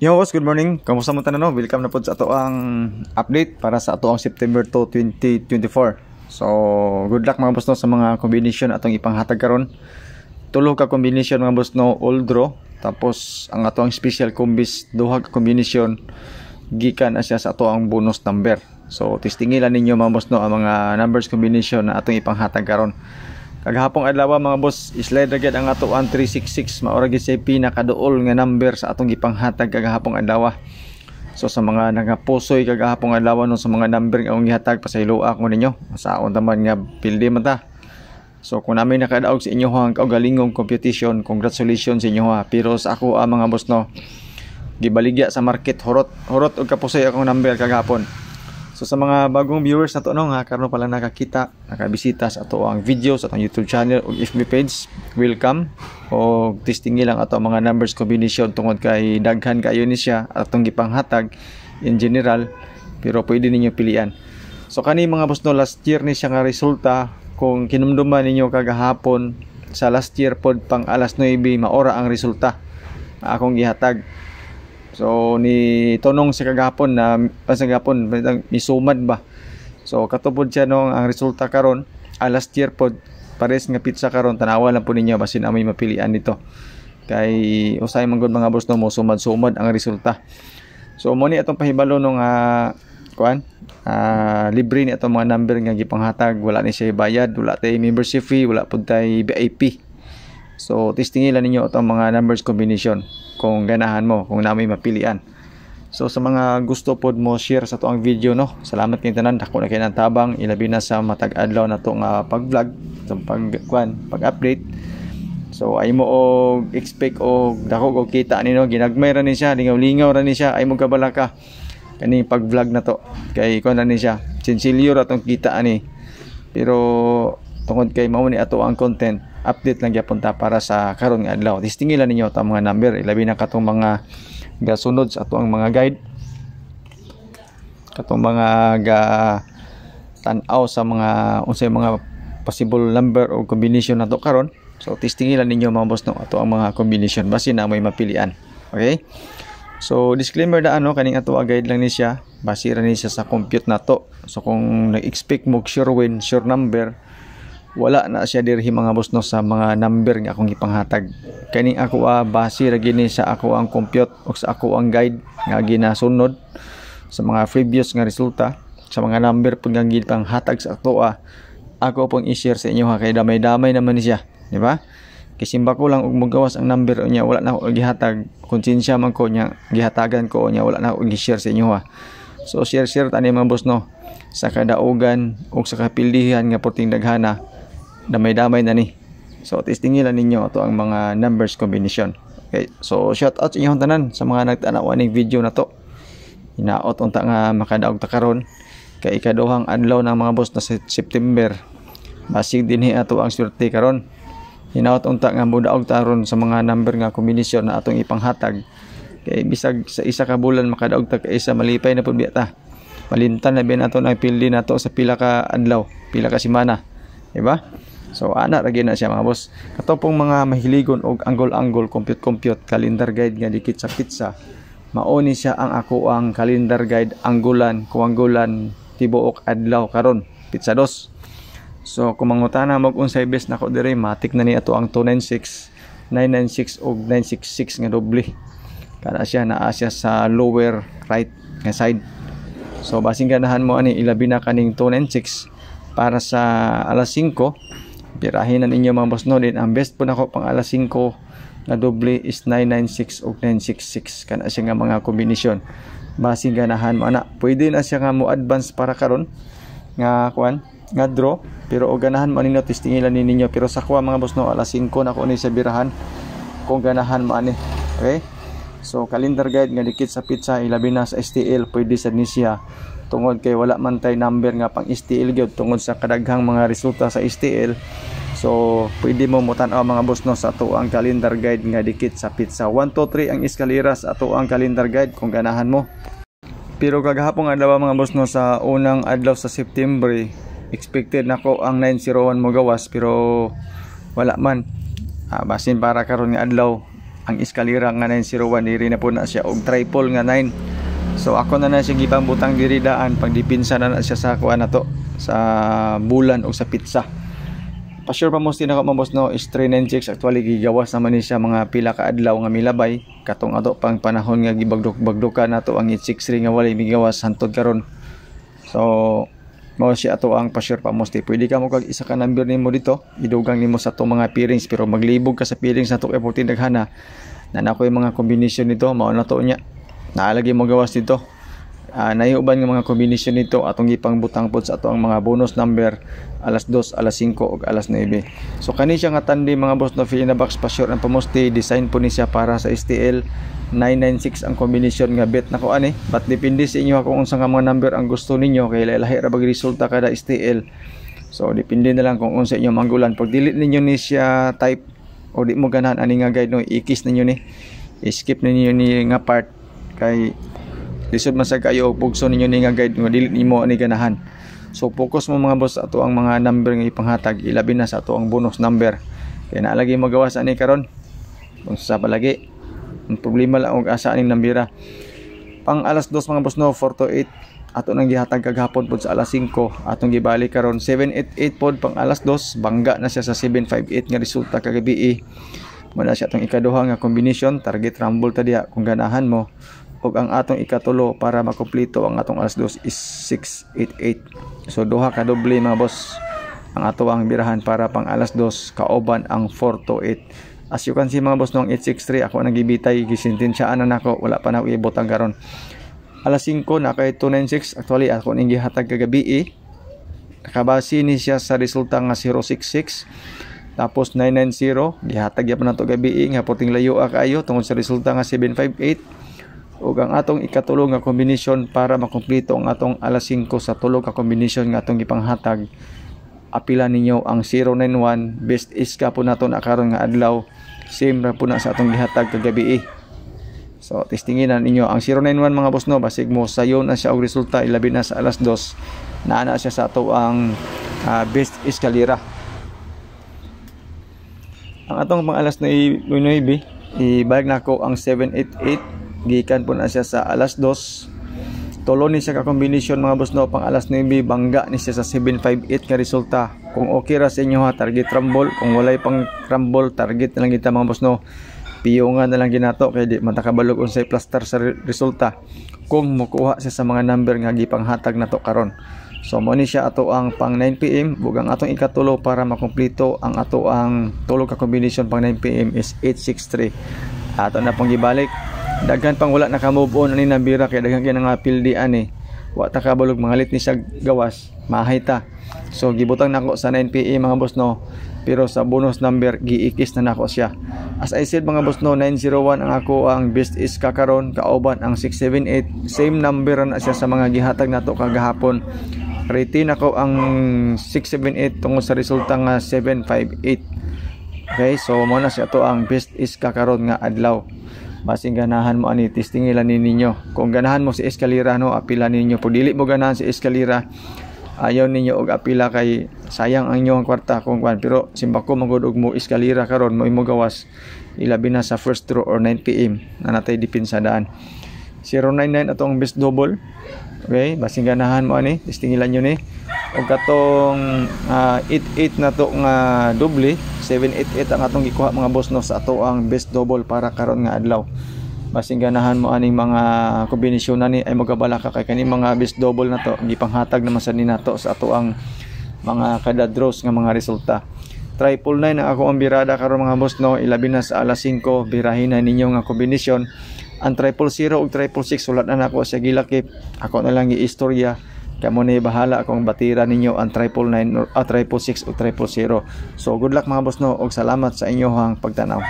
Yo boss, good morning. Kamusta mo tanan no? Welcome na pod sa ato ang update para sa ato ang September 2, 2024. So, good luck mga boss no sa mga combination atong ipanghatag karon. Tulo ka combination mga boss no, all draw. Tapos ang ato ang special combis duha ka combination gikan na siya sa ato ang bonus number. So, testingilan ninyo mga boss no ang mga numbers combination na atong ipanghatag karon. Kagahapong adlaw mga boss, slide agad ang ato ang 366 maura gid sa pinakaduol nga number sa atong gipanghatag kagahapong adlaw. So sa mga nagapusoy kagahapong adlaw no sa mga number nga akong gihatag pasayloa ko ninyo. Saon taman nga pildi man ta. So kung namin nakadaog sa inyo ang kaugalingong competition, congratulations sa inyo ha. Pero sa ako mga boss no, gibaligya sa market horot og kapusoy akong number kagahapon. So sa mga bagong viewers na to no, nga karon pala nakakita, nakabisita sa ato ang video sa atong YouTube channel o FB page, welcome. O testingi lang ato mga numbers combination tungod kay daghan kayo ni siya atong gipanghatag in general, pero pwede ninyo pilian. So kani mga boss no, last year ni siya nga resulta kung kinumduman ninyo kagahapon sa last year pod pang alas 9 maora ang resulta akong gihatag. So ni tonong sa kagapon na pasagapon misumad ba. So katupod siya nung ang resulta karon last year pod pares nga pizza karon tanawa lang po ninyo basin amoy mapilian dito. Kay usay man gud mga boss no mo sumad-sumad ang resulta. So mo ni atong pahibalo nung libre ni atong mga number nga gipanghatag, wala ni siya bayad, wala tay membership fee, wala pud tay VIP. So testingilan ninyo atong mga numbers combination kung ganahan mo, kung namoy mapilian. So sa mga gusto pod mo share sa to ang video no, salamat kay tanan, dako na kay nang tabang ilabi na sa matag adlaw na to nga pag-vlog, sa pag-update. So ay mo og expect og dako og kita nino, ginagmay ra ni siya, lingaw-lingaw ra ni siya, ay mo kabalaka kani pag-vlog na to. Kay kun ra ni siya, sinsilyo ra tong kita ani. Pero tungod kay mao ni ato ang content, update lang gyapon ta para sa karon nga adlaw. Testingilan ninyo ta mga number, ilabi na katong mga gasunod sa ato ang mga guide, katong mga tan-aw sa mga unsay mga possible number o combination nato karon. So testingilan ninyo mga boss no ato ang mga combination basin na may mapilian. Okay? So disclaimer da ano, kaning ato guide lang ni siya, base ra ni siya sa compute nato. So kung nag-expect mo sure win, sure number, wala na siya dirhi mga boss no sa mga number nga akong ipanghatag. Kani ako base ra gini sa ako ang compute o sa ako ang guide nga ginasunod sa mga previous nga resulta sa mga number pud nga gipanghatag sa ato ako pong i-share sa inyo ha, kay damay-damay naman ni siya, di ba? Kisimba ko lang og magawas ang number niya, wala na ako gihatag, konsensya man ko nya gihatagan ko nya, wala na ako gi-share sa inyo ha. So share tani mga boss no sa kadaugan o sa kapilihan nga puting daghana, damay-damay na ni. So testingilan ninyo ato ang mga numbers combination. Okay, so shout out sa inyong tanan sa mga nagtanaw ning video na to. Hinaot unta nga makadaog ta karon kay ikaduhang adlaw ng mga boss na September. Basig dinhi ato ang swerte karon. Hinaot unta nga mudaog taron sa mga number nga combination na atong ipanghatag. Kay bisag sa isa ka bulan makadaog ta kay isa malipay na pud biya ta. Malintan na bin ato ang pildi nato sa pila ka adlaw, pila ka semana. Diba? So ana ra gyud na siya mga boss. Kato pong mga mahiligon og angle-angle, compute calendar guide nga dikit sa pizza. Mao ni siya ang ako ang calendar guide anggulan, kuanggulan tibuok adlaw karon, pizza 2. So kung mangutana mag unsay best nako dire, matik na ni ato ang 296, 996 ug 966 nga doble. Kana siya naa siya sa lower right nga side. So basing ganahan mo ani ilabi na kaning 296 para sa alas 5, pirahin na ninyo mga boss no. Din ang best po nako pang alas 5 na doble is 996 o 966, kana siya nga mga kombinasyon. Basing ganahan mo ana, pwede na siya nga mo advance para karon nga nga draw, pero o ganahan mo ninyo testingilan ninyo. Pero sa kuha mga boss no, alas 5 na ko ni sa birahan kung ganahan mo ani. Okay, so calendar guide nga dikit sa pizza, ilabi na sa STL, pwede sa nisya tungod kay wala man tay number nga pang STL gyud tungod sa kadaghang mga resulta sa STL. So pwede mo mutan-aw mga boss no sa ato ang calendar guide nga dikit sa pizza. 1 2 3 ang eskaleras ato ang calendar guide kung ganahan mo. Pero kagahapon adlaw mga boss no, sa unang adlaw sa September, expected nako ang 901 mo gawas pero wala man. Basin para karon nga adlaw ang eskalera nga 901 diri na po na siya og triple nga 9. So ako na siya gibang butang diri daan pag dipinsa na siya sa kuan nato sa bulan o sa pizza. Pa-sure pa mo din ako mabos no is 396 actually gigawas naman ni siya mga pila ka adlaw nga milabay katong ato pang panahon nga gibagdok-bagdoka nato ang 863 nga walay migawas hantod karon. So mao siya ato ang pa-sure pa mo pwede ka mo kag isa ka number nimo dito idugang nimo sa atong mga pairings pero maglibog ka sa pairings nato kay 14 daghana na nakoy mga combination nito mao na to nya naalagi mo gawas dito. Naiuban nga mga combination nito atong gipang butang pod sa ato ang mga bonus number alas 2, alas 5 ug alas 9. So kani siya nga tandi mga boss no fill in the box pa sure ang pamusti design po ni siya para sa STL 996 ang combination nga bet nako ani but depende sa inyo kung unsa nga mga number ang gusto ninyo kay lahi ra bag resulta kada STL. So depende na lang kung unsa inyo manggulan pag dili ninyo ni siya type o di mo ganahan ani nga guide no ikis ninyo ni skip ninyo ni nga part kay lisod man sa kayo pugso ninyo ni nga guide nga dili nimo ani ganahan. So focus mo mga boss ato ang mga number nga ipanghatag ilabi na sa ato ang bonus number. Kaya naalagi magawas ani karon. Kung sa palagi ang problema lang og asa aning nambira. Pang alas 2 mga boss no 4 to 8 ato nang gihatag kagahapon pod sa alas 5 atong gibalik karon 788 pod pang alas 2 bangga na siya sa 758 nga resulta kagabi. Muna siya atong ikaduha nga combination target rumble ta diha kung ganahan mo. Og ang atong ikatulo para makumpleto ang atong alas 2 is 688. So duha ka doble mga boss ang ato ang birahan para pang alas 2 kauban ang 4 to 8. As you can see mga boss nung 863 ako nang gibitay gisentensyaan na nako wala pa na ibutang karon. Alas 5 na kay 296 actually ako ning gihatag kagabi nakabase ni siya sa resulta nga 066 tapos 990 gihatag ya pa nato gabi nga puting layo kaayo tungod sa resulta nga 758. ug ang atong ikatulo nga combination para makumpleto ang atong alas 5 sa tulo ka combination nga atong gipanghatag apila ninyo ang 091 best is ka po nato na karon nga adlaw same ra po na sa atong gihatag kagabi. So testingin na ninyo ang 091 mga boss no basig mo sayon na siya og resulta ilabi na sa alas 2 naa siya sa ato ang best eskalera. Ang atong pang alas 9 ibalik na ko ang 788 gikan po na siya sa alas 2 tulo ni siya ka combination mga boss no pang alas 9 bangga ni siya sa 758 nga resulta. Kung okay ra sa inyo ha target rumble kung walay pang rumble target na lang kita mga boss no piyungan na lang ginato kay di man ta kabalog unsay plaster sa resulta kung mokuha siya sa mga number nga gipanghatag nato karon. So mo ni siya ato ang pang 9 PM bugang atong ikatulo para makumpleto ang ato ang tulo ka combination pang 9 PM is 863. Ato na pong gibalik daghan pang wala naka-move on ani nambira kay daghan kay nga pildi ani wa ta kabalog mangalit ni siya gawas mahay ta. So gibutang nako sa 9 PM mga boss no pero sa bonus number giikis na nako siya. As I said mga boss no 901 ang ako ang best is kakaron kauban ang 678 same number na siya sa mga gihatag nato kagahapon. Retain ako ang 678 tungod sa resulta nga 758. Okay, so mo na siya to ang best is kakaron nga adlaw. Basing ganahan mo ani testingilan ninyo. Kung ganahan mo si eskalera no apila ninyo. Pag dili mo ganahan si eskalera ayaw ninyo og apila kay sayang ang inyong kwarta kung kwan pero simbako magud og mo eskalera karon mo imo gawas ilabi na sa first draw or 9 PM na natay dipinsadaan. 099 atong best double. Okay, basing ganahan mo ani testingilan nyo ni. Og katong 88 na to nga doble 788 ang atong gikuha mga boss no sa ato ang best double para karon nga adlaw. Basing ganahan mo aning mga kombinasyon na ni ay magabala ka kay kani mga best double na to gipanghatag naman sa ni nato sa ato ang mga kada draws nga mga resulta. 999 ang ako ang birada karon mga boss no ilabi na sa alas 5 birahin na ninyo nga kombinasyon. Ang 000 ug 666 sulat na nako sa gilakip ako na lang giistorya. Kamo ni bahala kung batira ninyo ang 999 666 o 000. So good luck mga boss no og salamat sa inyong pagtanaw.